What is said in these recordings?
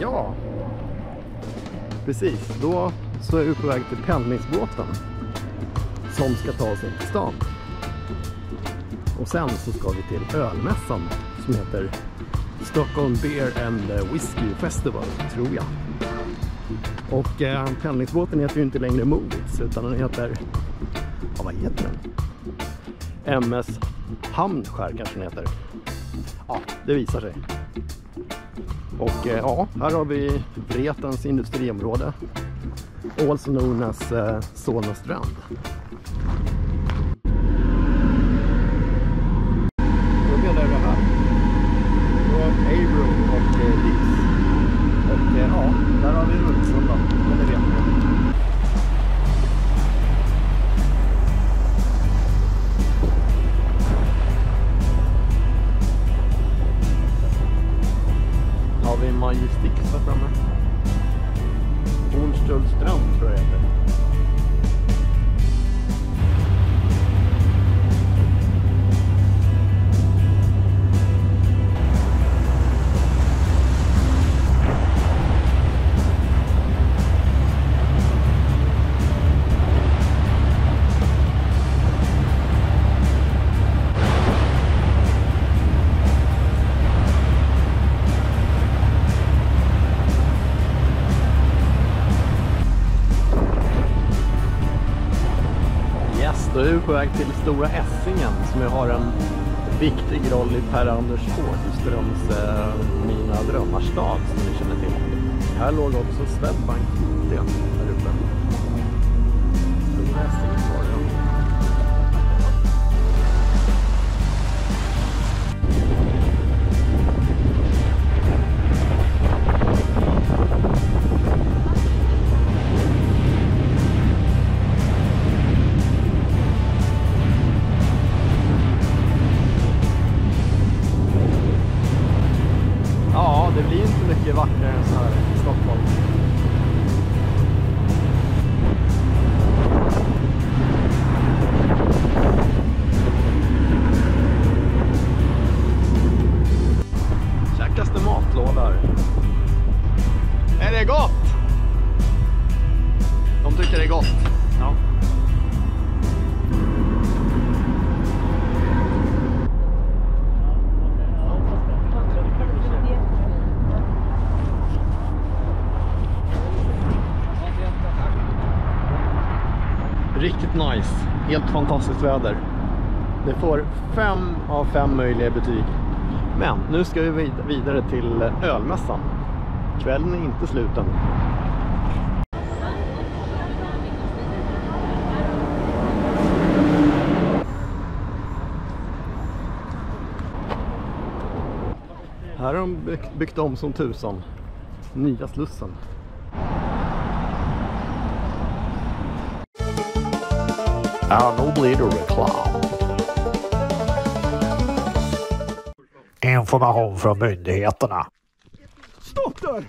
Ja, precis. Då så är vi på väg till pendlingsbåten som ska ta oss in till stan. Och sen så ska vi till ölmässan som heter Stockholm Beer and Whiskey Festival, tror jag. Och pendlingsbåten heter ju inte längre Movits, utan den heter, ja, vad heter den? MS Hamnskär kanske den heter. Ja, det visar sig. Och ja, här har vi Vretens industriområde, also known as Solna strand. Då menar jag det här. Abro och Liz. Och ja, där har vi Rullsunda, men det vet vi. Har vi Majestix där framme. Hornstullstrand tror jag det heter. Då är vi på väg till Stora Essingen som jag har en viktig roll i Per Anders Fogelströms Mina drömmarstad som ni känner till. Här låg också Swedbank IT här uppe. Stora Essingen var det. Det blir inte mycket vackrare än så här i Stockholm. Käkaste matlådor. Är det gott? De tycker det är gott. Ja. Riktigt nice, helt fantastiskt väder. Det får 5 av 5 möjliga betyg. Men nu ska vi vidare till ölmässan. Kvällen är inte slut än. Här har de byggt om som tusan. Nya Slussen. Ja, nu blir det reklam. Information från myndigheterna. Stopp där!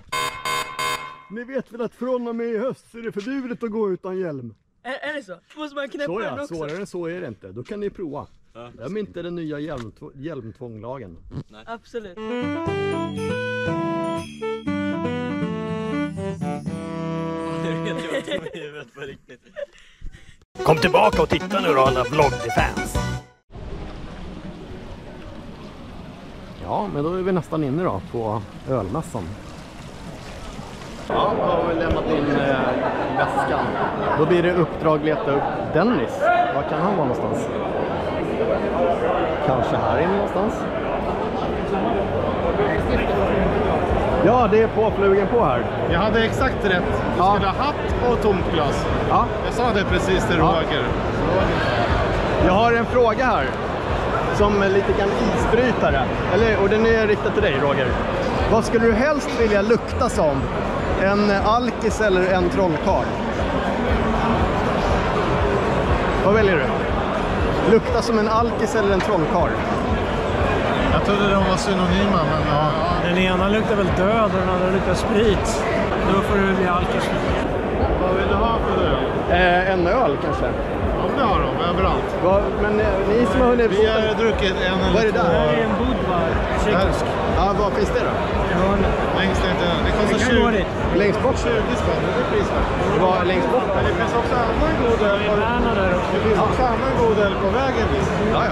Ni vet väl att från och med i höst är det förbjudet att gå utan hjälm? Är det så? Måste man knäppa så den också? Svårare än så är det inte. Då kan ni prova. Ja, det är inte den nya hjälmtvånglagen. Nej. Absolut. Kom tillbaka och titta nu då alla vloggfans. Ja, men då är vi nästan inne då på ölmässan. Ja, då har vi lämnat in väskan. Då blir det uppdrag leta upp Dennis. Var kan han vara någonstans? Kanske här inne någonstans? Ja, det är påflugen på här. Jag hade exakt rätt. Du skulle ha hatt och tomt glas. Ja. Jag sa det precis till Roger. Jag har en fråga här som lite kan isbrytare. Och den är riktad till dig, Roger. Vad skulle du helst vilja lukta som? En alkis eller en trollkarl? Vad väljer du? Lukta som en alkis eller en trollkarl? Jag trodde de var synonyma, men ja. Den ena luktar väl död och den andra luktar sprit. Då får du bli alkis. Vad vill du ha för öl? En öl kanske. Ja, det har de överallt. Men ni som har hunnit... Vi har druckit en eller Vad är det där? Det är en Budvar. Tjeckisk. Ja, vad finns det då? Längst inte. Det kostar ska gå dit. Längst bort? 20 spänn, det är prisvärt. Det var längst bort. Men det finns också annan god öl på, det finns också annan god öl på vägen dit. Ja.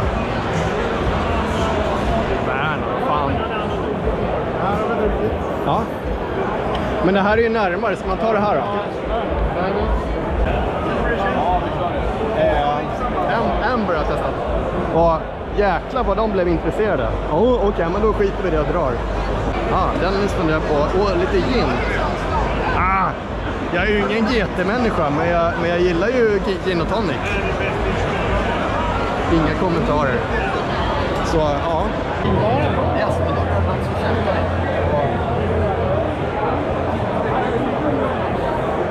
Värna, fan. Här har vi druckit. Ja. Men det här är ju närmare, så man tar det här då. Amber har testat. Och jäklar vad de blev intresserade. Okej, men då skiter vi det och drar. Den funderar på. Lite gin. Jag är ju ingen GT-människa, men jag gillar ju gin och tonic. Inga kommentarer. Så, ja.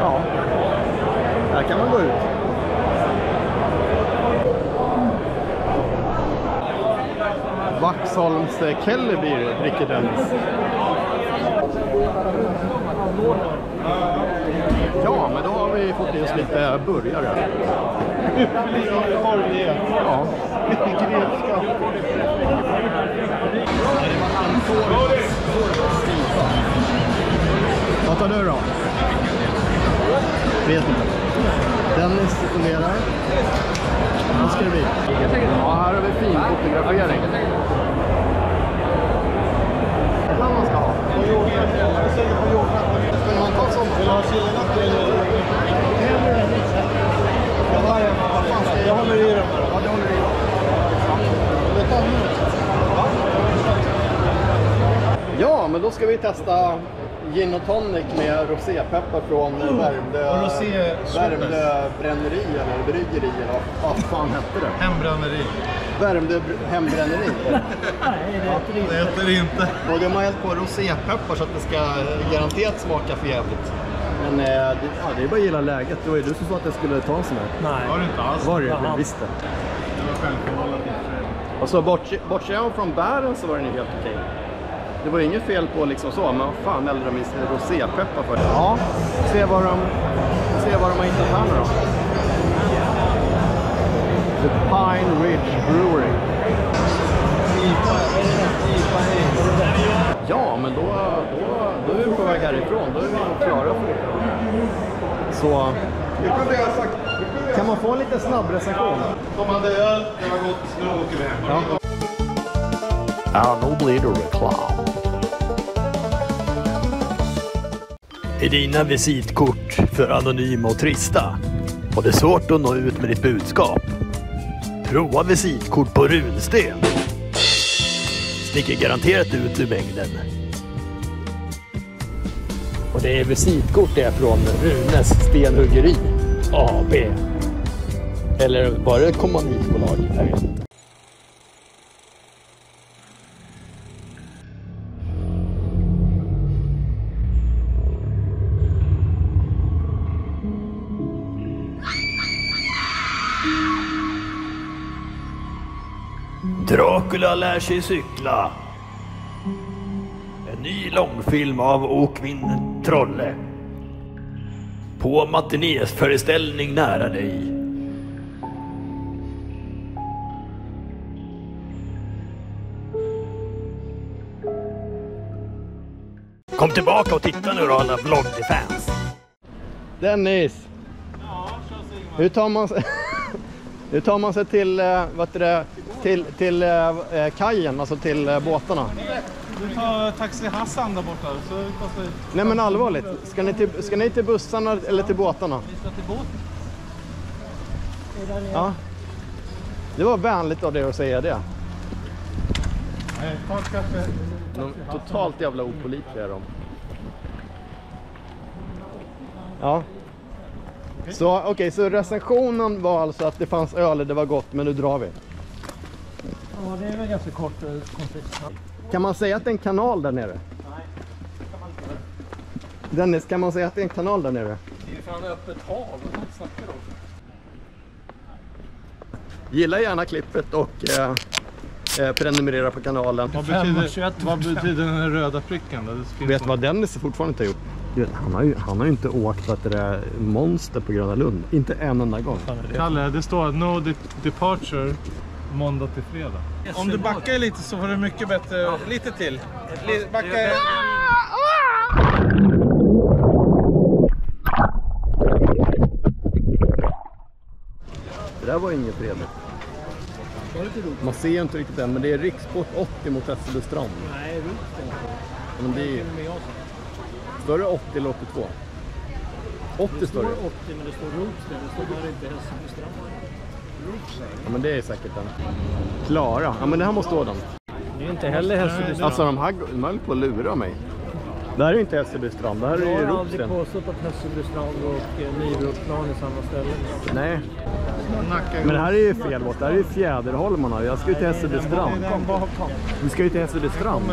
Ja. Här kan man gå ut. Vaxholms Kellerbier dricker Dennis. Ja, men då har vi fått i oss lite burgare. Ypperlig korvlighet. Ja. Lite grevskap. Vad tar du då? Vet inte. Dennis fungerar. Vad ska det bli? Ja, här har vi fin fotografering. Det är vad man ska ha. Men man tar sånt. Vill du ha chilinatt eller? Jag håller i dem. Ja, det håller i. Ja, men då ska vi testa gin och tonic med rosépeppar från Värmdö bränneri eller bryggeri eller vad fan hette det? Hembränneri. Värmdö hembränneri. Nej, Det heter det inte. Och de har hällt på rosépeppar så att det ska garanterat smaka för jävligt. Men det är bara att gilla läget. Det var ju du som sa att jag skulle ta en sån här. Nej. Var det inte alls? Var det? Jag visste. Det var självförhållat. Och så bortser jag från bären så var den ju helt okej. Det var inget fel på liksom så, men vad fan äldre de minst rosépeppar för det. Ja, se vad de har hittat här nu då. The Pine Ridge Brewery. Ja, men då är vi på väg härifrån. Då är vi nog klara för det. Så kan man få en lite snabb recension? De hade öl, det var gott, nu åker vi hem. Ja. Ja, nu blir det reklam. Är dina visitkort för anonyma och trista? Har det svårt att nå ut med ditt budskap? Prova visitkort på runsten. Sticker garanterat ut ur mängden. Och det är visitkort det är från Runes Stenhuggeri AB. Eller var det ett kommanditbolag? Jag vet inte. Dracula lär sig cykla. En ny långfilm av Åkvin Trolle. På matinésföreställning nära dig. Kom tillbaka och titta nu då alla vloggfans. Dennis! Hur tar man sig till till kajen, alltså till båtarna? Du tar Taxi Hassan där borta. Så kostar det... Nej men allvarligt, ska ni till bussarna eller till båtarna? Vi ska till båt. Ja. Det var vänligt av dig att säga det. Nej, ta ett kaffe. De totalt jävla opålitliga de. Ja. Så okej, så recensionen var alltså att det fanns öl, det var gott, men nu drar vi. Ja, det är väl ganska kort konflikt. Kan man säga att det är en kanal där nere? Nej, det kan man inte. Dennis, kan man säga att det är en kanal där nere? Det är ju fan öppet hav, vad snackar du om? Gilla gärna klippet och prenumerera på kanalen. Vad betyder den här röda pricken då? Vet vad Dennis fortfarande inte har gjort? Han har ju inte åkt att det är monster på Gröna Lund. Inte en enda gång. Kalle, det står no departure måndag till fredag. Om du backar lite så får du mycket bättre. Lite till. Backa. var inget trevligt. Man ser ju inte riktigt än, men det är Riksport 80 mot Hässelbystrand. Nej, Rotsten. Men det är ju... Står det 80 eller 82? 80 står det. 80, men det står Rotsten. Det står bara inte Hässelbystrand. Ja, men det är säkert den. Klara. Ja, men det här måste stå den. Det är inte heller Hässelbystrand. Alltså de höll på att lura mig. Det här är ju inte Hässelbystrand, det här är ju Jag har aldrig Rotsten. påstått att Hässelbystrand och Nybroplan är samma ställe. Nej. Men det här är ju fel båt. Det här är ju Fjäderholmarna. Jag ska ju till Hässelbystrand. Vi ska ju till Hässelbystrand.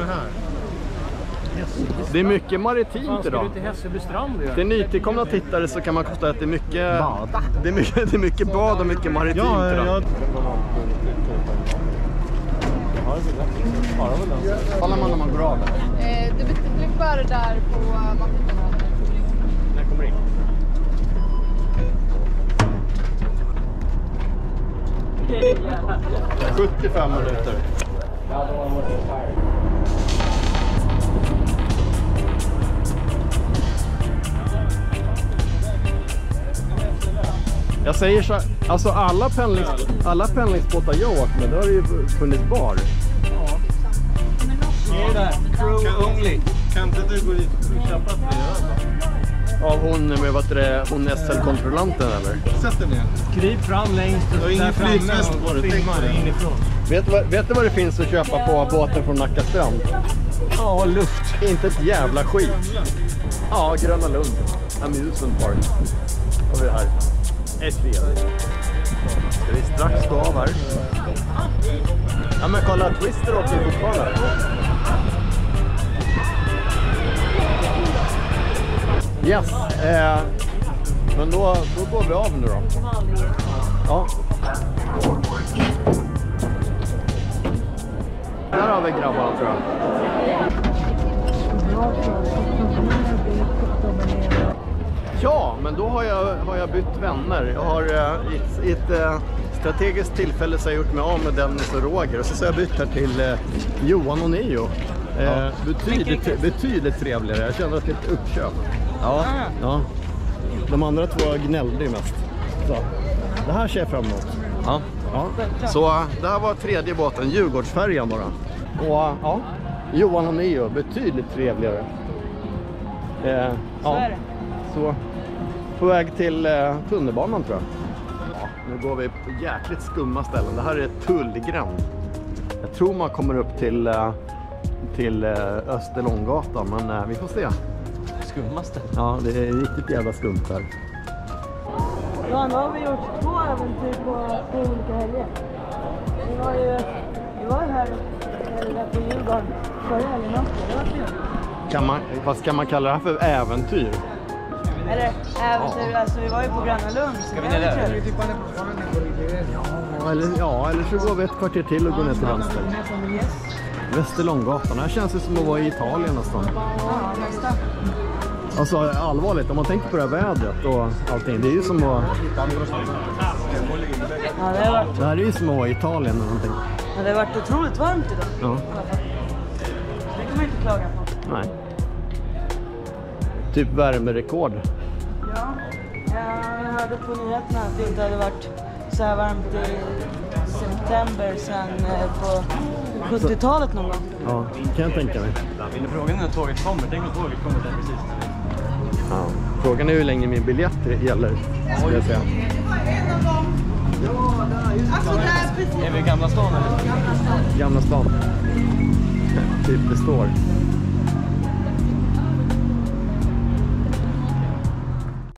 Det är mycket maritimt Ska idag. du till Hässelbystrand? Till nytillkomna tittare så kan man konstatera att det är mycket bad. Det är mycket bad och mycket maritimt idag. Kollar man när man går av? Det blir bara där på Mattiderna. När kommer in? Det 75 minuter. Jag säger så, alltså alla pendlingsbåtar jag åkt med, då har det ju funnits bar. Det är där. Crew only. Kan inte du gå dit och köpa det? Av hon SL-kontrollanten eller? Sätt dig ner. Kryp fram längst och har ingen flygväst på det, tänk på det. Inifrån. Vet du vad det finns att köpa på båten från Nacka strand? Ja, luft. Inte ett jävla skit. Ja, Gröna Lund. Amusement Park. Har vi här. Ett fel. Ska vi strax stå av här? Ja men kolla, Twister åker ju fortfarande. Yes. Men då går vi av nu då. Ja. Där har vi grabbarna tror jag. Ja, men då har jag bytt vänner. Jag har i ett strategiskt tillfälle så har jag gjort mig av med Dennis och Roger. Och så har jag bytt här till Johan och Neo. Betydligt trevligare. Jag känner att det är ett uppköp. Ja. De andra två gnällde ju mest. Så. Det här ser jag fram emot. Ja. Så det här var tredje båten, Djurgårdsfärjan bara. Och ja, Johan och Neo, betydligt trevligare. Ja. Så på väg till tunnelbanan tror jag. Ja, nu går vi på jäkligt skumma ställen. Det här är Tullgränd. Jag tror man kommer upp till Österlånggatan, men vi får se. Skummaste. Ja, det är riktigt jävla skumt här. Ja, nu har vi gjort 2 äventyr på olika helger. Vi var här på Djurgården förra helgen också. Det var trevligt. Vad ska man kalla det här för äventyr? Eller äventyr, alltså vi var ju på Gröna Lund. Ska vi ner där? Eller så går vi ett kvarter till och går ner till vänster. Västerlånggatan. Det här känns det som att vara i Italien nästan. Ja, nästan. Alltså allvarligt, om man tänker på det här vädret och allting. Det är ju som att... Ja, det här är ju som att vara i Italien eller någonting. Ja, det har varit otroligt varmt idag. Ja. Det kan man inte klaga på. Nej. Typ värmerekord. Ja, jag hörde på nyheterna att det inte hade varit så här varmt i september sedan på 70-talet någon gång. Ja, kan jag tänka mig. Frågan är när tåget kommer. Tänk om tåget kommer där precis. Ja. Frågan är hur länge min biljett gäller, skulle jag säga. Är vi i Gamla stan eller? Gamla stan. Typ det står.